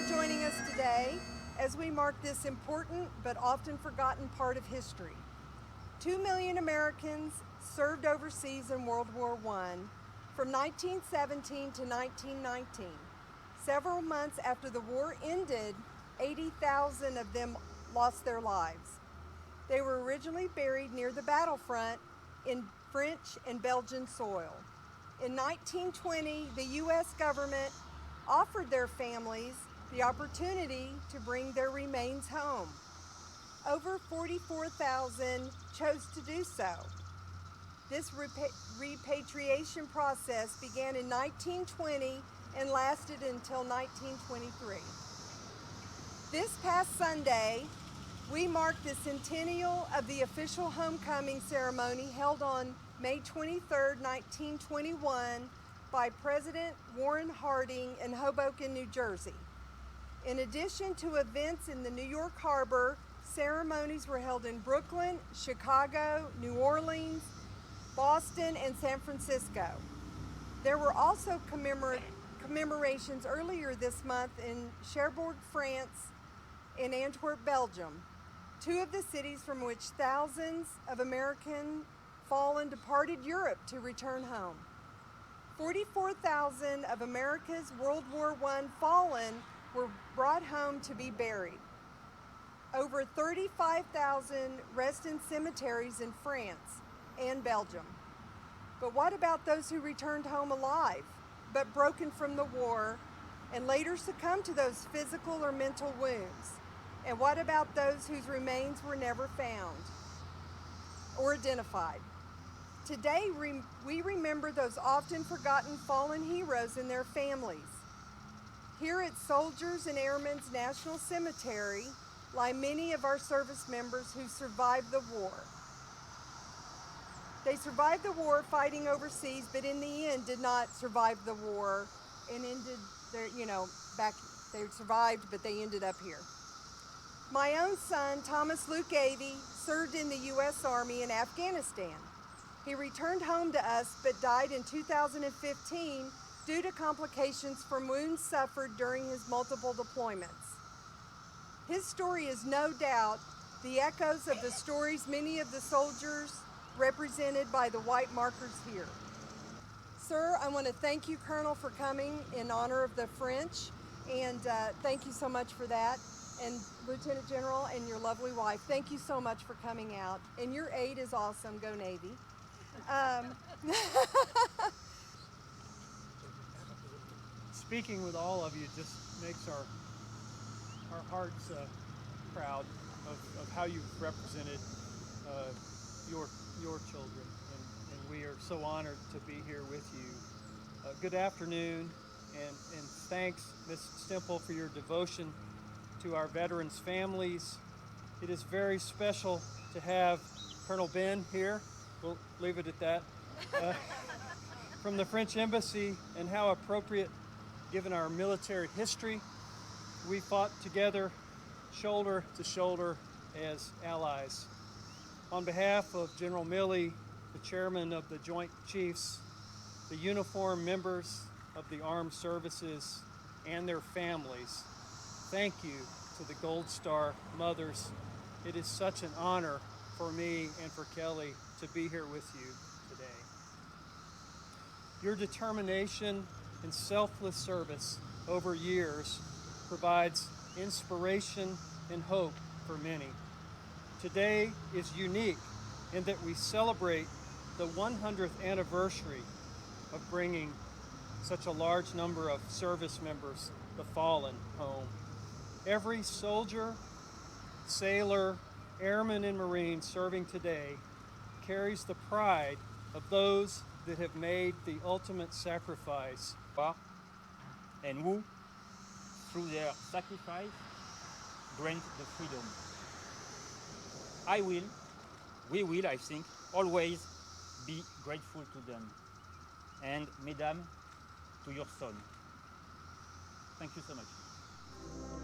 joining us today as we mark this important but often forgotten part of history. 2 million Americans served overseas in World War I from 1917 to 1919. Several months after the war ended, 80,000 of them lost their lives. They were originally buried near the battlefront in French and Belgian soil. In 1920, the U.S. government offered their families the opportunity to bring their remains home. Over 44,000 chose to do so. This repatriation process began in 1920 and lasted until 1923. This past Sunday, we mark the centennial of the official homecoming ceremony held on May 23, 1921 by President Warren Harding in Hoboken, New Jersey. In addition to events in the New York Harbor, ceremonies were held in Brooklyn, Chicago, New Orleans, Boston, and San Francisco. There were also commemorations earlier this month in Cherbourg, France, and Antwerp, Belgium, two of the cities from which thousands of American fallen departed Europe to return home. 44,000 of America's World War I fallen were brought home to be buried. Over 35,000 rest in cemeteries in France and Belgium. But what about those who returned home alive, but broken from the war, and later succumbed to those physical or mental wounds? And what about those whose remains were never found or identified? Today, we remember those often forgotten fallen heroes and their families. Here at Soldiers and Airmen's National Cemetery lie many of our service members who survived the war. They survived the war fighting overseas, but in the end did not survive the war and ended their, they survived, but they ended up here. My own son, Thomas Luke Avey, served in the U.S. Army in Afghanistan. He returned home to us, but died in 2015 due to complications from wounds suffered during his multiple deployments. His story is no doubt the echoes of the stories many of the soldiers represented by the white markers here. Sir, I want to thank you, Colonel, for coming in honor of the French, and thank you so much for that. And Lieutenant General and your lovely wife, thank you so much for coming out. And your aide is awesome. Go Navy. Speaking with all of you just makes our hearts proud of how you've represented your children, and we are so honored to be here with you. Good afternoon, and thanks, Ms. Stemple, for your devotion to our veterans' families. It is very special to have Colonel Ben here. We'll leave it at that. From the French Embassy, and how appropriate given our military history. We fought together, shoulder to shoulder, as allies. On behalf of General Milley, the chairman of the Joint Chiefs, the uniformed members of the armed services, and their families, thank you to the Gold Star mothers. It is such an honor for me and for Kelly to be here with you today. Your determination and selfless service over years provides inspiration and hope for many. Today is unique in that we celebrate the 100th anniversary of bringing such a large number of service members, the fallen, home. Every soldier, sailor, airman, and Marine serving today carries the pride of those that have made the ultimate sacrifice. And who, through their sacrifice, grant the freedom. We will, I think, always be grateful to them. And, Mesdames, to your son. Thank you so much.